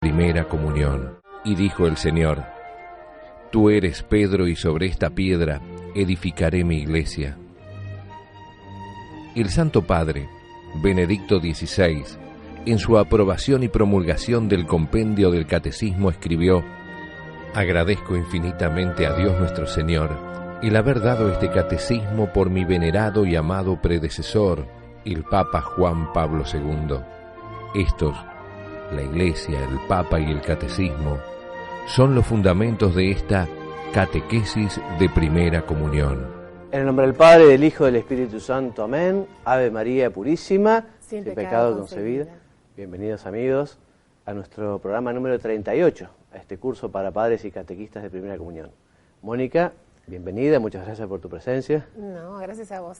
primera comunión. Y dijo el Señor: Tú eres Pedro, y sobre esta piedra edificaré mi iglesia. El Santo Padre, Benedicto XVI, en su aprobación y promulgación del compendio del Catecismo escribió: Agradezco infinitamente a Dios nuestro Señor el haber dado este catecismo por mi venerado y amado predecesor, el Papa Juan Pablo II. Estos, la Iglesia, el Papa y el Catecismo, son los fundamentos de esta catequesis de primera comunión. En el nombre del Padre, del Hijo y del Espíritu Santo. Amén. Ave María Purísima, sin pecado concebida. Bienvenidos, amigos, a nuestro programa número 38, a este curso para padres y catequistas de primera comunión. Mónica, bienvenida, muchas gracias por tu presencia. No, gracias a vos.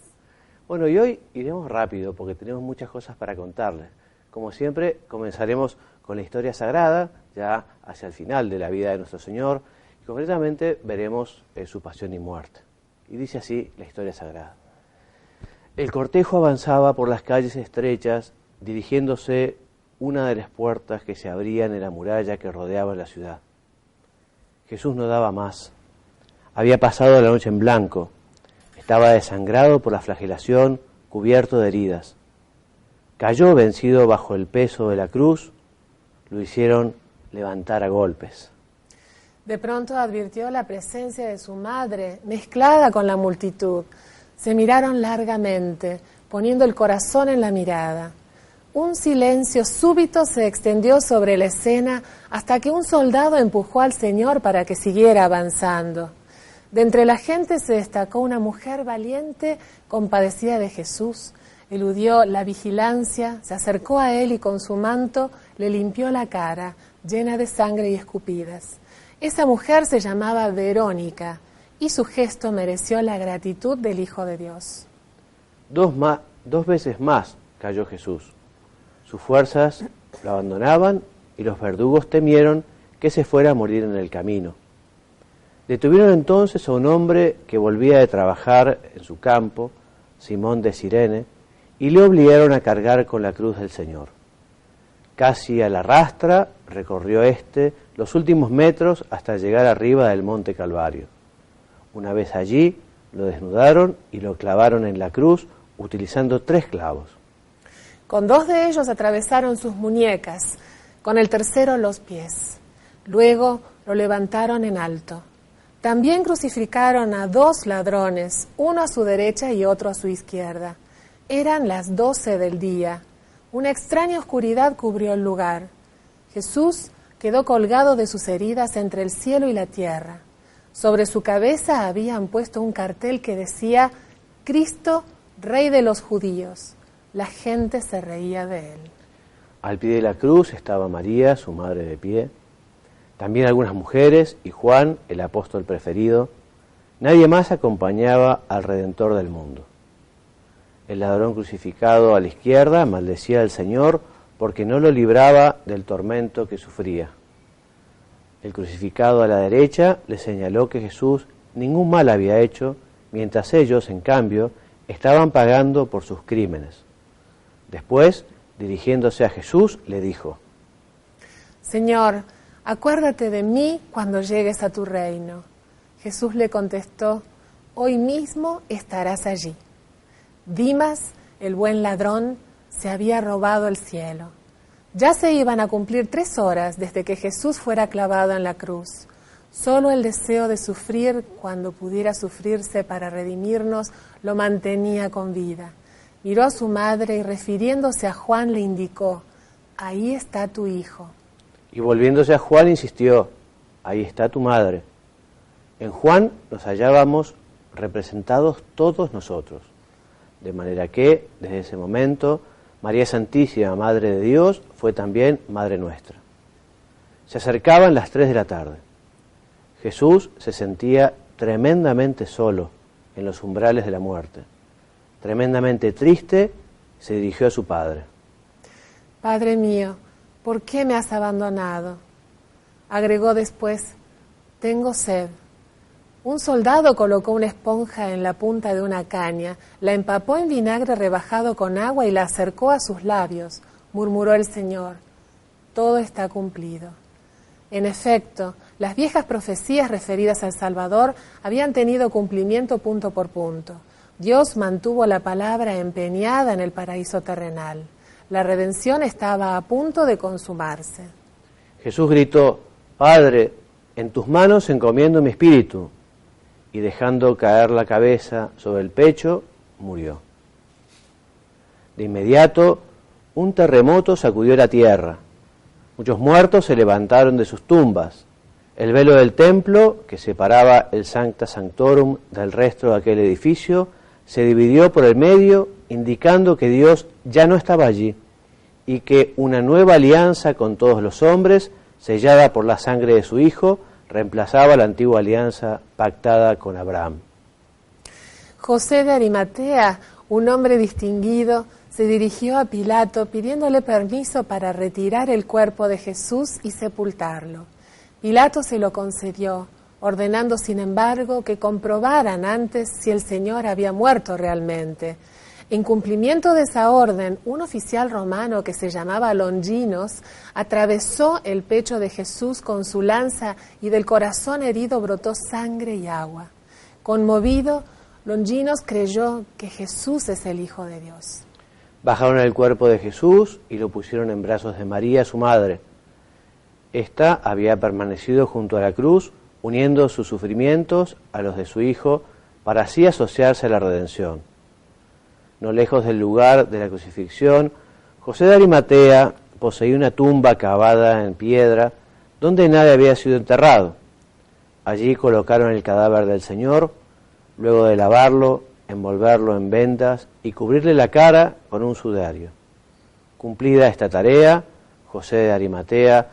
Bueno, y hoy iremos rápido porque tenemos muchas cosas para contarles. Como siempre, comenzaremos con la historia sagrada, ya hacia el final de la vida de nuestro Señor, y concretamente veremos su pasión y muerte. Y dice así la historia sagrada. El cortejo avanzaba por las calles estrechas, dirigiéndose una de las puertas que se abrían en la muralla que rodeaba la ciudad. Jesús no daba más. Había pasado la noche en blanco. Estaba desangrado por la flagelación, cubierto de heridas. Cayó vencido bajo el peso de la cruz. Lo hicieron levantar a golpes. De pronto advirtió la presencia de su madre, mezclada con la multitud. Se miraron largamente, poniendo el corazón en la mirada. Un silencio súbito se extendió sobre la escena hasta que un soldado empujó al Señor para que siguiera avanzando. De entre la gente se destacó una mujer valiente, compadecida de Jesús. Eludió la vigilancia, se acercó a él y con su manto le limpió la cara, llena de sangre y escupidas. Esa mujer se llamaba Verónica y su gesto mereció la gratitud del Hijo de Dios. Dos veces más cayó Jesús. Sus fuerzas lo abandonaban y los verdugos temieron que se fuera a morir en el camino. Detuvieron entonces a un hombre que volvía de trabajar en su campo, Simón de Cirene, y le obligaron a cargar con la cruz del Señor. Casi a la rastra recorrió los últimos metros hasta llegar arriba del monte Calvario. Una vez allí, lo desnudaron y lo clavaron en la cruz utilizando 3 clavos. Con 2 de ellos atravesaron sus muñecas, con el tercero los pies. Luego lo levantaron en alto. También crucificaron a 2 ladrones, uno a su derecha y otro a su izquierda. Eran las 12 del día. Una extraña oscuridad cubrió el lugar. Jesús quedó colgado de sus heridas entre el cielo y la tierra. Sobre su cabeza habían puesto un cartel que decía: Cristo, Rey de los Judíos. La gente se reía de él. Al pie de la cruz estaba María, su madre, de pie. También algunas mujeres y Juan, el apóstol preferido. Nadie más acompañaba al Redentor del mundo. El ladrón crucificado a la izquierda maldecía al Señor porque no lo libraba del tormento que sufría. El crucificado a la derecha le señaló que Jesús ningún mal había hecho, mientras ellos, en cambio, estaban pagando por sus crímenes. Después, dirigiéndose a Jesús, le dijo: Señor, acuérdate de mí cuando llegues a tu reino. Jesús le contestó: Hoy mismo estarás allí. Dimas, el buen ladrón, se había robado el cielo. Ya se iban a cumplir 3 horas desde que Jesús fuera clavado en la cruz. Solo el deseo de sufrir cuando pudiera sufrirse para redimirnos lo mantenía con vida. Miró a su madre y refiriéndose a Juan le indicó: Ahí está tu hijo. Y volviéndose a Juan insistió: Ahí está tu madre. En Juan nos hallábamos representados todos nosotros, de manera que, desde ese momento, María Santísima, Madre de Dios, fue también Madre nuestra. Se acercaban las 3 de la tarde. Jesús se sentía tremendamente solo en los umbrales de la muerte. Tremendamente triste, se dirigió a su padre. Padre mío, ¿por qué me has abandonado? Agregó después: tengo sed. Un soldado colocó una esponja en la punta de una caña, la empapó en vinagre rebajado con agua y la acercó a sus labios. Murmuró el Señor: todo está cumplido. En efecto, las viejas profecías referidas al Salvador habían tenido cumplimiento punto por punto. Dios mantuvo la palabra empeñada en el paraíso terrenal. La redención estaba a punto de consumarse. Jesús gritó: Padre, en tus manos encomiendo mi espíritu. Y dejando caer la cabeza sobre el pecho, murió. De inmediato, un terremoto sacudió la tierra. Muchos muertos se levantaron de sus tumbas. El velo del templo, que separaba el Sancta Sanctorum del resto de aquel edificio, se dividió por el medio, indicando que Dios ya no estaba allí y que una nueva alianza con todos los hombres, sellada por la sangre de su Hijo, reemplazaba la antigua alianza pactada con Abraham. José de Arimatea, un hombre distinguido, se dirigió a Pilato pidiéndole permiso para retirar el cuerpo de Jesús y sepultarlo. Pilato se lo concedió, ordenando sin embargo que comprobaran antes si el Señor había muerto realmente. En cumplimiento de esa orden, un oficial romano que se llamaba Longinos atravesó el pecho de Jesús con su lanza y del corazón herido brotó sangre y agua. Conmovido, Longinos creyó que Jesús es el Hijo de Dios. Bajaron el cuerpo de Jesús y lo pusieron en brazos de María, su madre. Esta había permanecido junto a la cruz, uniendo sus sufrimientos a los de su Hijo, para así asociarse a la redención. No lejos del lugar de la crucifixión, José de Arimatea poseía una tumba cavada en piedra, donde nadie había sido enterrado. Allí colocaron el cadáver del Señor, luego de lavarlo, envolverlo en vendas y cubrirle la cara con un sudario. Cumplida esta tarea, José de Arimatea,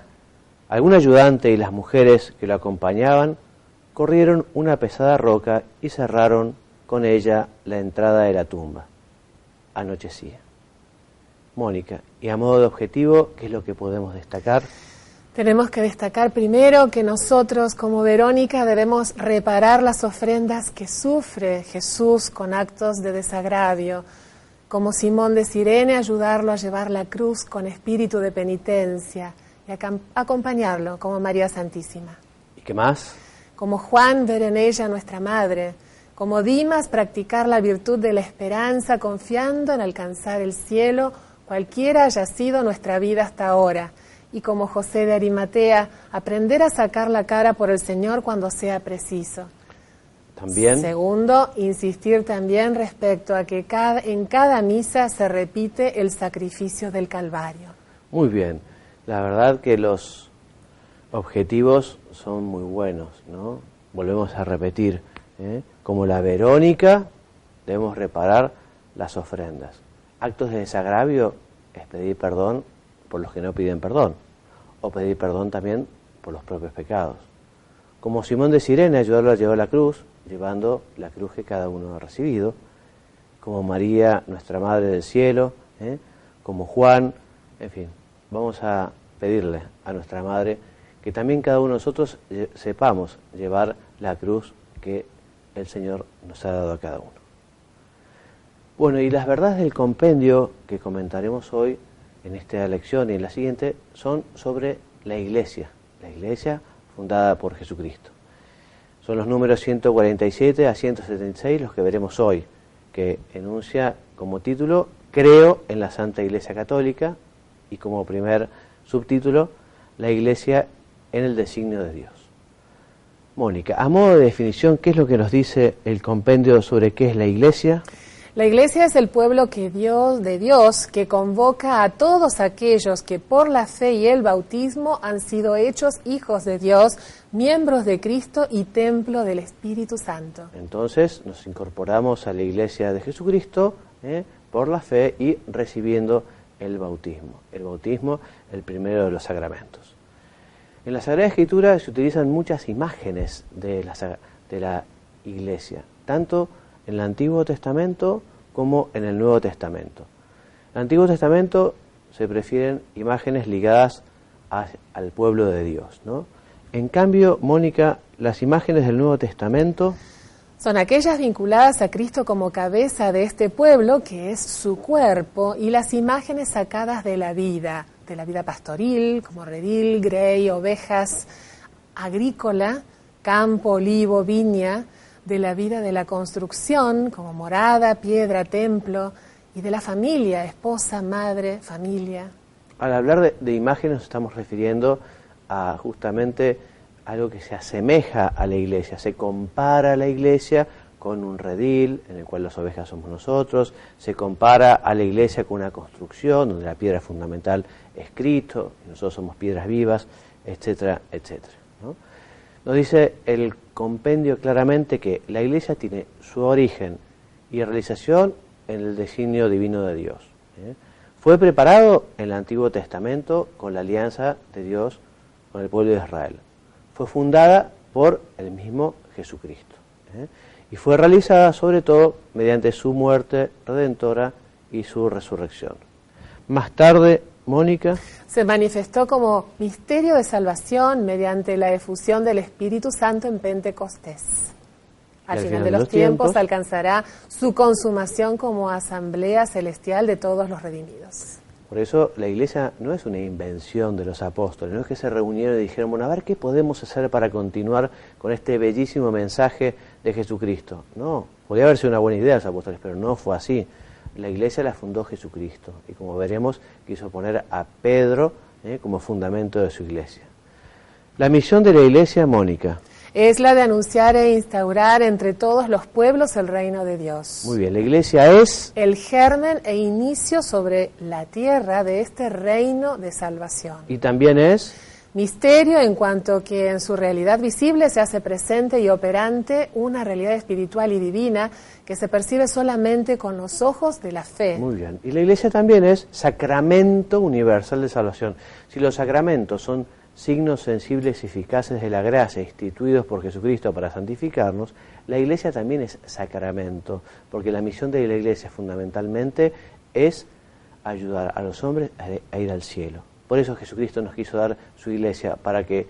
algún ayudante y las mujeres que lo acompañaban corrieron una pesada roca y cerraron con ella la entrada de la tumba. Anochecía. Mónica, y a modo de objetivo, ¿qué es lo que podemos destacar? Tenemos que destacar primero que nosotros, como Verónica, debemos reparar las ofrendas que sufre Jesús con actos de desagravio. Como Simón de Cirene, ayudarlo a llevar la cruz con espíritu de penitencia y acompañarlo como María Santísima. ¿Y qué más? Como Juan, ver en ella nuestra Madre. Como Dimas, practicar la virtud de la esperanza, confiando en alcanzar el cielo, cualquiera haya sido nuestra vida hasta ahora. Y como José de Arimatea, aprender a sacar la cara por el Señor cuando sea preciso. También. Segundo, insistir también respecto a que en cada misa se repite el sacrificio del Calvario. Muy bien. La verdad que los objetivos son muy buenos, ¿no? Volvemos a repetir, como la Verónica, debemos reparar las ofrendas. Actos de desagravio es pedir perdón por los que no piden perdón, o pedir perdón también por los propios pecados. Como Simón de Cirene, ayudarlo a llevar la cruz, llevando la cruz que cada uno ha recibido. Como María, nuestra Madre del Cielo, como Juan, en fin, vamos a pedirle a nuestra Madre que también cada uno de nosotros sepamos llevar la cruz que el Señor nos ha dado a cada uno. Bueno, y las verdades del compendio que comentaremos hoy en esta lección y en la siguiente son sobre la Iglesia fundada por Jesucristo. Son los números 147 a 176 los que veremos hoy, que enuncia como título Creo en la Santa Iglesia Católica y como primer subtítulo La Iglesia en el designio de Dios. Mónica, a modo de definición, ¿qué es lo que nos dice el compendio sobre qué es la Iglesia? La Iglesia es el pueblo de Dios que convoca a todos aquellos que por la fe y el bautismo han sido hechos hijos de Dios, miembros de Cristo y templo del Espíritu Santo. Entonces nos incorporamos a la Iglesia de Jesucristo por la fe y recibiendo el bautismo. El bautismo, el primero de los sacramentos. En la Sagrada Escritura se utilizan muchas imágenes de la Iglesia, tanto en el Antiguo Testamento como en el Nuevo Testamento. En el Antiguo Testamento se prefieren imágenes ligadas al pueblo de Dios, ¿no? En cambio, Mónica, las imágenes del Nuevo Testamento Son aquellas vinculadas a Cristo como cabeza de este pueblo, que es su cuerpo, y las imágenes sacadas de la vida pastoril, como redil, grey, ovejas, agrícola, campo, olivo, viña, de la vida de la construcción, como morada, piedra, templo, y de la familia, esposa, madre, familia. Al hablar de imágenes nos estamos refiriendo a justamente algo que se asemeja a la iglesia, se compara a la iglesia con un redil en el cual las ovejas somos nosotros, se compara a la iglesia con una construcción donde la piedra fundamental es Cristo, y nosotros somos piedras vivas, etcétera, etcétera, ¿no? Nos dice el compendio claramente que la iglesia tiene su origen y realización en el designio divino de Dios. Fue preparado en el Antiguo Testamento con la alianza de Dios con el pueblo de Israel. Fue fundada por el mismo Jesucristo. Y fue realizada sobre todo mediante su muerte redentora y su resurrección. Más tarde, Mónica, se manifestó como misterio de salvación mediante la efusión del Espíritu Santo en Pentecostés. Al final de los tiempos alcanzará su consumación como asamblea celestial de todos los redimidos. Por eso la iglesia no es una invención de los apóstoles, no es que se reunieron y dijeron, bueno, a ver qué podemos hacer para continuar con este bellísimo mensaje de Jesucristo. No, podría haber sido una buena idea de los apóstoles, pero no fue así. La iglesia la fundó Jesucristo y como veremos quiso poner a Pedro como fundamento de su iglesia. La misión de la iglesia, Mónica, es la de anunciar e instaurar entre todos los pueblos el reino de Dios. Muy bien, la iglesia es el germen e inicio sobre la tierra de este reino de salvación. Y también es misterio en cuanto que en su realidad visible se hace presente y operante una realidad espiritual y divina que se percibe solamente con los ojos de la fe. Muy bien, y la iglesia también es sacramento universal de salvación. Si los sacramentos son signos sensibles y eficaces de la gracia instituidos por Jesucristo para santificarnos, la iglesia también es sacramento, porque la misión de la iglesia fundamentalmente es ayudar a los hombres a ir al cielo. Por eso Jesucristo nos quiso dar su iglesia, para que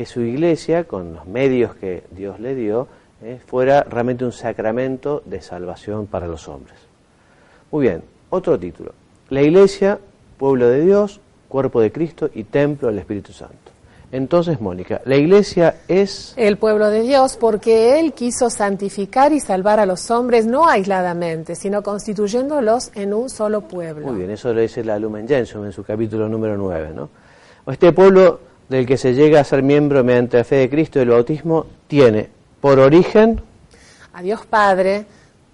su iglesia, con los medios que Dios le dio, fuera realmente un sacramento de salvación para los hombres. Muy bien, otro título. La iglesia, pueblo de Dios, cuerpo de Cristo y templo del Espíritu Santo. Entonces, Mónica, la iglesia es el pueblo de Dios porque Él quiso santificar y salvar a los hombres no aisladamente, sino constituyéndolos en un solo pueblo. Muy bien, eso lo dice la Lumen Gentium en su capítulo número 9, ¿no? Este pueblo del que se llega a ser miembro mediante la fe de Cristo y el bautismo tiene por origen a Dios Padre,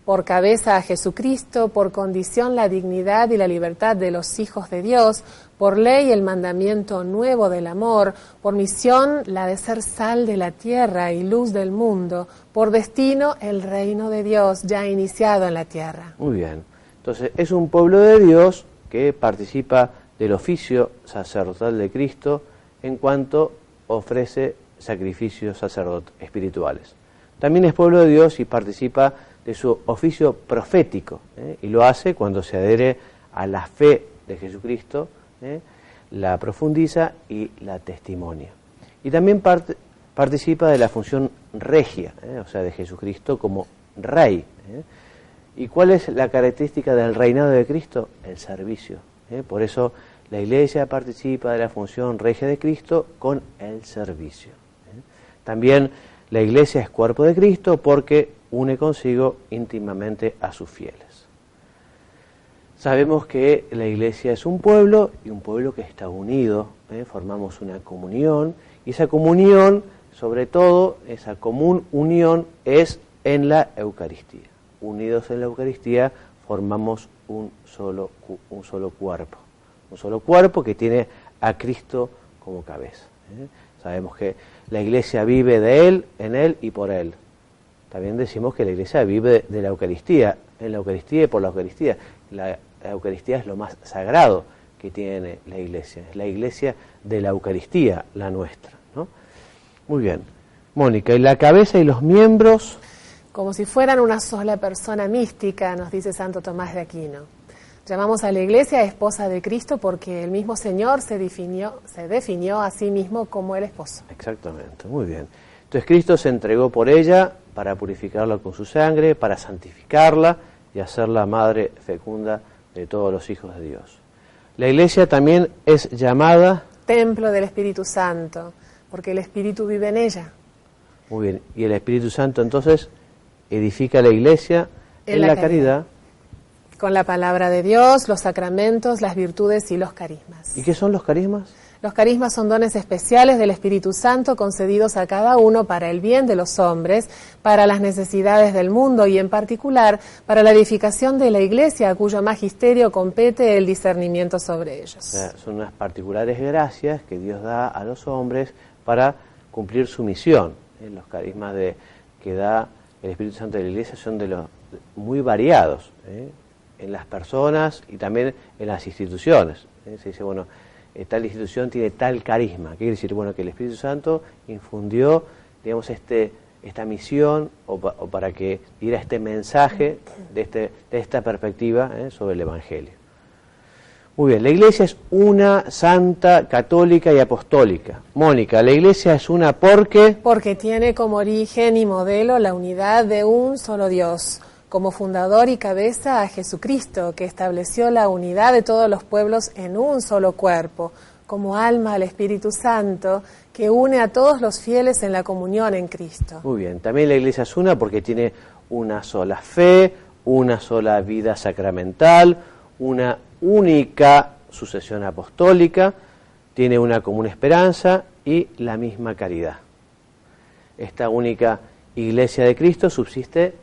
por cabeza a Jesucristo, por condición la dignidad y la libertad de los hijos de Dios, por ley el mandamiento nuevo del amor, por misión la de ser sal de la tierra y luz del mundo, por destino el reino de Dios ya iniciado en la tierra. Muy bien, entonces es un pueblo de Dios que participa del oficio sacerdotal de Cristo en cuanto ofrece sacrificios espirituales. También es pueblo de Dios y participa de su oficio profético, y lo hace cuando se adhiere a la fe de Jesucristo, la profundiza y la testimonia. Y también participa de la función regia, o sea, de Jesucristo como rey. ¿Y cuál es la característica del reinado de Cristo? El servicio. Por eso la iglesia participa de la función regia de Cristo con el servicio. También la iglesia es cuerpo de Cristo porque une consigo íntimamente a sus fieles. Sabemos que la iglesia es un pueblo y un pueblo que está unido, formamos una comunión, y esa comunión, sobre todo, esa común unión es en la Eucaristía. Unidos en la Eucaristía formamos un solo cuerpo que tiene a Cristo como cabeza. Sabemos que la iglesia vive de Él, en Él y por Él. También decimos que la iglesia vive de la Eucaristía, en la Eucaristía y por la Eucaristía. La Eucaristía es lo más sagrado que tiene la iglesia, es la iglesia de la Eucaristía, la nuestra, ¿no? Muy bien. Mónica, ¿y la cabeza y los miembros? Como si fueran una sola persona mística, nos dice Santo Tomás de Aquino. Llamamos a la iglesia esposa de Cristo porque el mismo Señor se definió a sí mismo como el esposo. Exactamente, muy bien. Entonces Cristo se entregó por ella para purificarla con su sangre, para santificarla y hacerla madre fecunda de todos los hijos de Dios. La Iglesia también es llamada Templo del Espíritu Santo, porque el Espíritu vive en ella. Muy bien, y el Espíritu Santo entonces edifica la Iglesia en la caridad. Con la palabra de Dios, los sacramentos, las virtudes y los carismas. ¿Y qué son los carismas? Los carismas son dones especiales del Espíritu Santo concedidos a cada uno para el bien de los hombres, para las necesidades del mundo y en particular para la edificación de la Iglesia, a cuyo magisterio compete el discernimiento sobre ellos. O sea, son unas particulares gracias que Dios da a los hombres para cumplir su misión. Los carismas que da el Espíritu Santo de la Iglesia son de los muy variados, en las personas y también en las instituciones. Se dice, bueno, tal institución tiene tal carisma. ¿Qué quiere decir? Bueno, que el Espíritu Santo infundió, digamos, esta misión o para que diera este mensaje de esta perspectiva sobre el Evangelio. Muy bien, la Iglesia es una, santa, católica y apostólica. Mónica, la Iglesia es una porque tiene como origen y modelo la unidad de un solo Dios, como fundador y cabeza a Jesucristo, que estableció la unidad de todos los pueblos en un solo cuerpo, como alma al Espíritu Santo, que une a todos los fieles en la comunión en Cristo. Muy bien, también la Iglesia es una porque tiene una sola fe, una sola vida sacramental, una única sucesión apostólica, tiene una común esperanza y la misma caridad. Esta única Iglesia de Cristo subsiste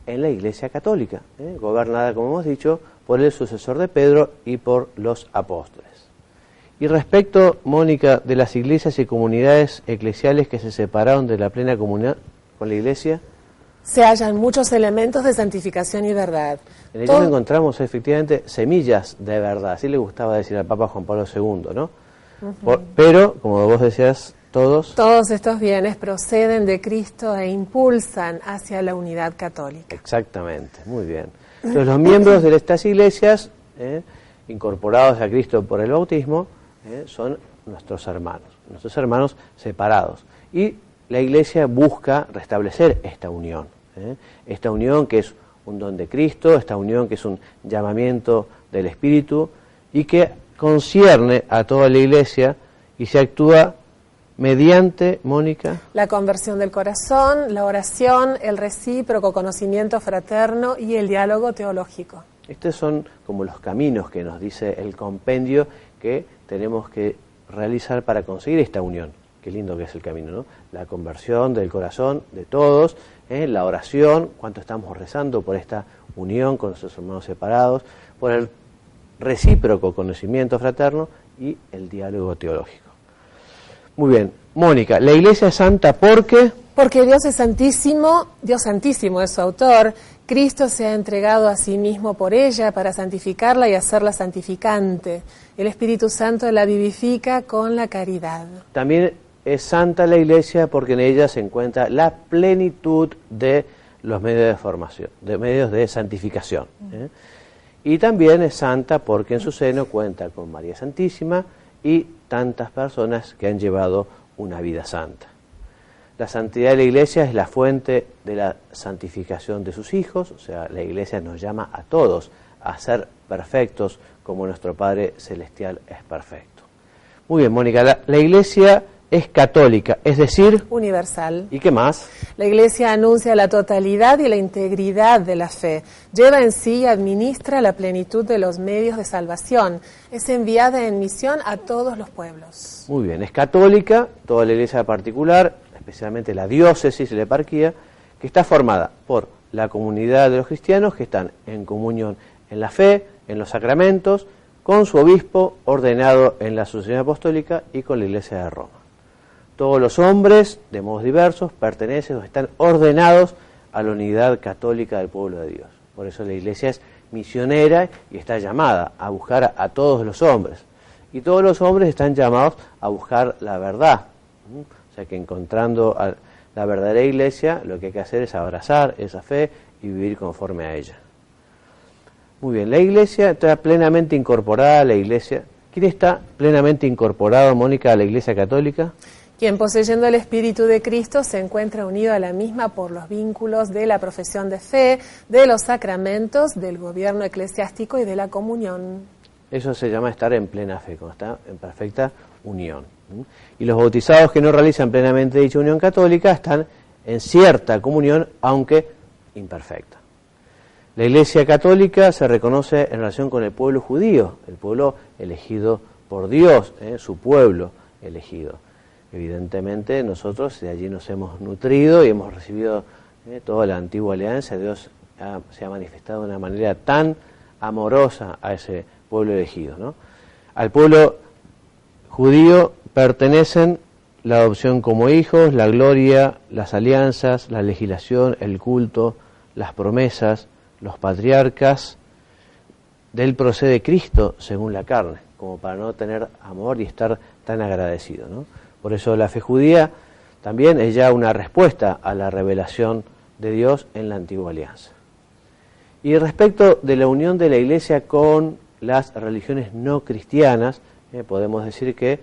en la Iglesia Católica, gobernada, como hemos dicho, por el sucesor de Pedro y por los apóstoles. Y respecto, Mónica, de las iglesias y comunidades eclesiales que se separaron de la plena comunión con la Iglesia, se hallan muchos elementos de santificación y verdad. En ellos encontramos efectivamente semillas de verdad, así le gustaba decir al Papa Juan Pablo II, ¿no? Pero, como vos decías, todos estos bienes proceden de Cristo e impulsan hacia la unidad católica. Exactamente, muy bien. Entonces los miembros de estas iglesias, incorporados a Cristo por el bautismo, son nuestros hermanos separados. Y la Iglesia busca restablecer esta unión que es un don de Cristo, esta unión que es un llamamiento del Espíritu y que concierne a toda la Iglesia y se actúa mediante, Mónica, la conversión del corazón, la oración, el recíproco conocimiento fraterno y el diálogo teológico. Estos son como los caminos que nos dice el compendio que tenemos que realizar para conseguir esta unión. Qué lindo que es el camino, ¿no? La conversión del corazón de todos, la oración, cuánto estamos rezando por esta unión con nuestros hermanos separados, por el recíproco conocimiento fraterno y el diálogo teológico. Muy bien, Mónica, la Iglesia es santa porque Dios es santísimo, Dios santísimo es su autor, Cristo se ha entregado a sí mismo por ella para santificarla y hacerla santificante. El Espíritu Santo la vivifica con la caridad. También es santa la Iglesia porque en ella se encuentra la plenitud de los medios de formación, de medios de santificación. Y también es santa porque en su seno cuenta con María Santísima y tantas personas que han llevado una vida santa. La santidad de la Iglesia es la fuente de la santificación de sus hijos, o sea, la Iglesia nos llama a todos a ser perfectos como nuestro Padre Celestial es perfecto. Muy bien, Mónica, la Iglesia es católica, es decir, universal. ¿Y qué más? La Iglesia anuncia la totalidad y la integridad de la fe, lleva en sí y administra la plenitud de los medios de salvación, es enviada en misión a todos los pueblos. Muy bien, es católica, toda la Iglesia particular, especialmente la diócesis y la eparquía, que está formada por la comunidad de los cristianos que están en comunión en la fe, en los sacramentos, con su obispo ordenado en la sucesión apostólica y con la Iglesia de Roma. Todos los hombres, de modos diversos, pertenecen o están ordenados a la unidad católica del pueblo de Dios. Por eso la Iglesia es misionera y está llamada a buscar a todos los hombres. Y todos los hombres están llamados a buscar la verdad. O sea que encontrando a la verdadera Iglesia, lo que hay que hacer es abrazar esa fe y vivir conforme a ella. Muy bien, la Iglesia está plenamente incorporada a la Iglesia. ¿Quién está plenamente incorporado, Mónica, a la Iglesia católica? quien poseyendo el Espíritu de Cristo se encuentra unido a la misma por los vínculos de la profesión de fe, de los sacramentos, del gobierno eclesiástico y de la comunión. Eso se llama estar en plena fe, cuando está en perfecta unión. Y los bautizados que no realizan plenamente dicha unión católica están en cierta comunión, aunque imperfecta. La Iglesia católica se reconoce en relación con el pueblo judío, el pueblo elegido por Dios, su pueblo elegido. Evidentemente nosotros de allí nos hemos nutrido y hemos recibido toda la antigua alianza. Dios se ha manifestado de una manera tan amorosa a ese pueblo elegido, ¿no? Al pueblo judío pertenecen la adopción como hijos, la gloria, las alianzas, la legislación, el culto, las promesas, los patriarcas. Del procede Cristo según la carne, como para no tener amor y estar tan agradecido, ¿no? Por eso la fe judía también es ya una respuesta a la revelación de Dios en la antigua alianza. Y respecto de la unión de la Iglesia con las religiones no cristianas, podemos decir que, en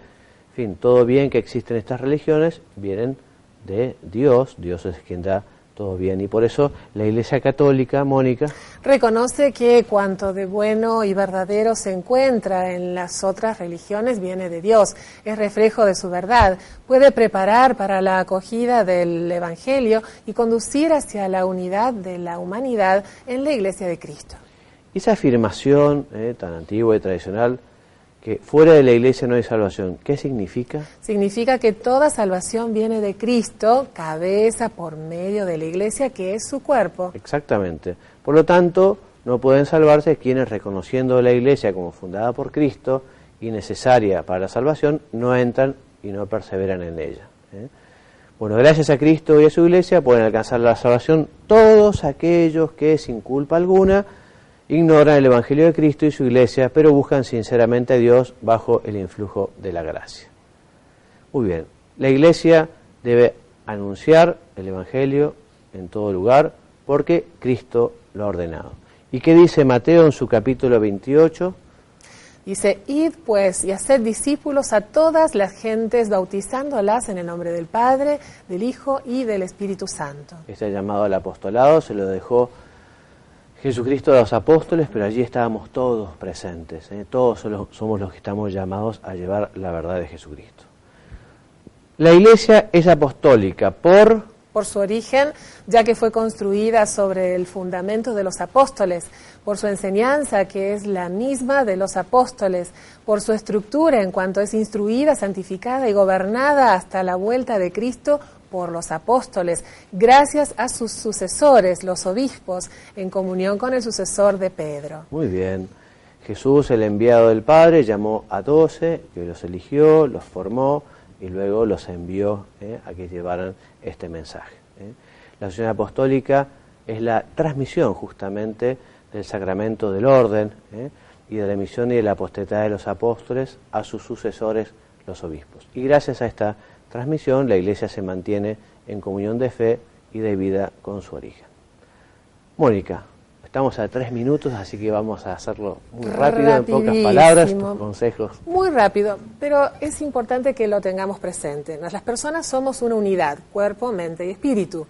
fin, todo bien que existen estas religiones vienen de Dios. Dios es quien da todo bien, y por eso la Iglesia católica, Mónica, reconoce que cuanto de bueno y verdadero se encuentra en las otras religiones viene de Dios, es reflejo de su verdad, puede preparar para la acogida del Evangelio y conducir hacia la unidad de la humanidad en la Iglesia de Cristo. Esa afirmación tan antigua y tradicional, que fuera de la Iglesia no hay salvación, ¿qué significa? Significa que toda salvación viene de Cristo, cabeza por medio de la Iglesia, que es su cuerpo. Exactamente. Por lo tanto, no pueden salvarse quienes, reconociendo la Iglesia como fundada por Cristo y necesaria para la salvación, no entran y no perseveran en ella. Bueno, gracias a Cristo y a su Iglesia pueden alcanzar la salvación todos aquellos que, sin culpa alguna, ignoran el Evangelio de Cristo y su Iglesia, pero buscan sinceramente a Dios bajo el influjo de la gracia. Muy bien, la Iglesia debe anunciar el Evangelio en todo lugar porque Cristo lo ha ordenado. ¿Y qué dice Mateo en su capítulo 28? Dice, id pues y haced discípulos a todas las gentes, bautizándolas en el nombre del Padre, del Hijo y del Espíritu Santo. Este llamado al apostolado se lo dejó Jesucristo a los apóstoles, pero allí estábamos todos presentes, todos somos los que estamos llamados a llevar la verdad de Jesucristo. La Iglesia es apostólica por su origen, ya que fue construida sobre el fundamento de los apóstoles, por su enseñanza, que es la misma de los apóstoles, por su estructura, en cuanto es instruida, santificada y gobernada hasta la vuelta de Cristo por los apóstoles, gracias a sus sucesores, los obispos, en comunión con el sucesor de Pedro. Muy bien. Jesús, el enviado del Padre, llamó a 12, que los eligió, los formó y luego los envió a que llevaran este mensaje. La sucesión apostólica es la transmisión justamente del sacramento del orden y de la misión y de la potestad de los apóstoles a sus sucesores, los obispos. Y gracias a esta transmisión, la Iglesia se mantiene en comunión de fe y de vida con su origen. Mónica, estamos a 3 minutos, así que vamos a hacerlo muy rápido, en pocas palabras, tus consejos. Muy rápido, pero es importante que lo tengamos presente. Las personas somos una unidad, cuerpo, mente y espíritu.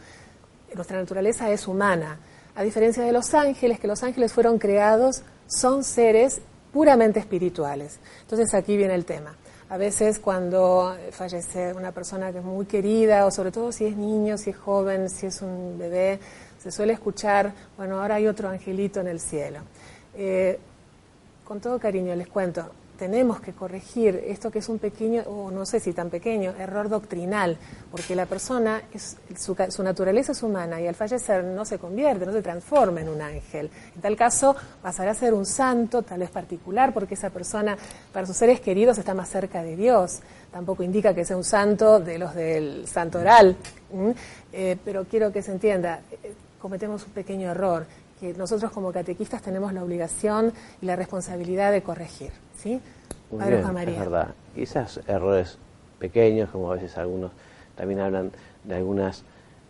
Nuestra naturaleza es humana. A diferencia de los ángeles, que los ángeles fueron creados, son seres puramente espirituales. Entonces aquí viene el tema. A veces cuando fallece una persona que es muy querida, o sobre todo si es niño, si es joven, si es un bebé, se suele escuchar, bueno, ahora hay otro angelito en el cielo. Con todo cariño les cuento, tenemos que corregir esto que es un pequeño, o no sé si tan pequeño, error doctrinal, porque la persona, su naturaleza es humana y al fallecer no se convierte, no se transforma en un ángel. En tal caso pasará a ser un santo, tal vez particular, porque esa persona para sus seres queridos está más cerca de Dios. Tampoco indica que sea un santo de los del santoral, pero quiero que se entienda, cometemos un pequeño error que nosotros como catequistas tenemos la obligación y la responsabilidad de corregir, ¿sí? Padre Juan María. Es verdad. Y esos errores pequeños, como a veces algunos también hablan de algunas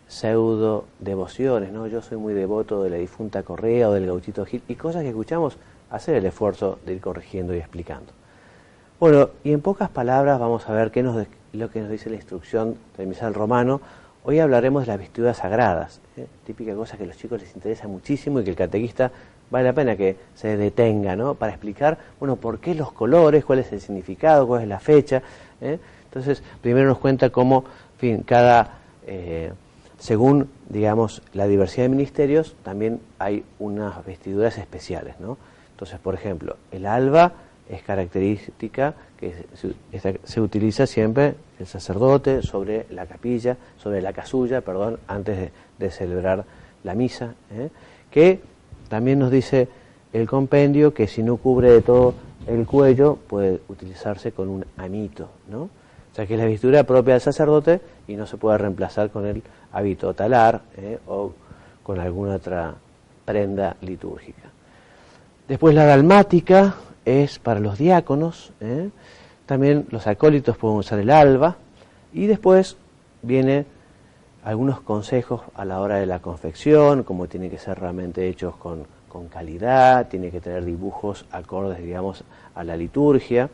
pseudo devociones, ¿no? Yo soy muy devoto de la difunta Correa o del gauchito Gil, y cosas que escuchamos, hacer el esfuerzo de ir corrigiendo y explicando. Bueno, y en pocas palabras vamos a ver qué nos lo que nos dice la instrucción del misal romano. Hoy hablaremos de las vestiduras sagradas, típica cosa que a los chicos les interesa muchísimo y que el catequista vale la pena que se detenga, ¿no? Para explicar, bueno, por qué los colores, cuál es el significado, cuál es la fecha. Entonces, primero nos cuenta cómo, en fin, según, digamos, la diversidad de ministerios, también hay unas vestiduras especiales, ¿no? Entonces, por ejemplo, el alba es característica que se utiliza siempre el sacerdote sobre la capilla, sobre la casulla, perdón, antes de celebrar la misa, que también nos dice el compendio que si no cubre de todo el cuello puede utilizarse con un amito, ¿no? O sea que es la vestidura propia del sacerdote y no se puede reemplazar con el hábito talar o con alguna otra prenda litúrgica. Después la dalmática es para los diáconos, también los acólitos pueden usar el alba, y después viene algunos consejos a la hora de la confección, como tiene que ser realmente hechos con calidad, tiene que tener dibujos acordes, digamos, a la liturgia.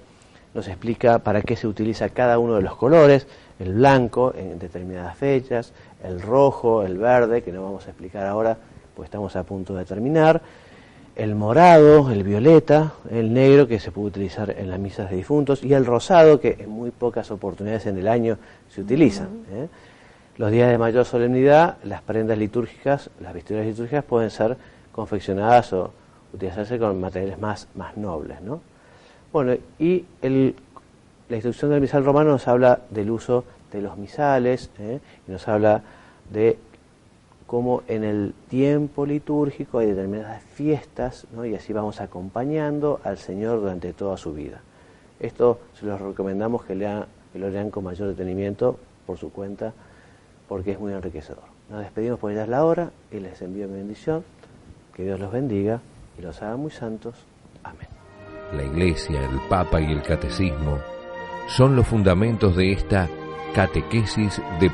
Nos explica para qué se utiliza cada uno de los colores, el blanco en determinadas fechas, el rojo, el verde, que no vamos a explicar ahora, pues estamos a punto de terminar, el morado, el violeta, el negro, que se puede utilizar en las misas de difuntos, y el rosado, que en muy pocas oportunidades en el año se utiliza. Los días de mayor solemnidad, las prendas litúrgicas, las vestiduras litúrgicas pueden ser confeccionadas o utilizarse con materiales más nobles, ¿no? Bueno, y la instrucción del misal romano nos habla del uso de los misales, y nos habla de cómo en el tiempo litúrgico hay determinadas fiestas, ¿no? Y así vamos acompañando al Señor durante toda su vida. Esto se los recomendamos que lo lean con mayor detenimiento por su cuenta, porque es muy enriquecedor. Nos despedimos porque ya es la hora y les envío mi bendición. Que Dios los bendiga y los haga muy santos. Amén. La Iglesia, el Papa y el Catecismo son los fundamentos de esta catequesis de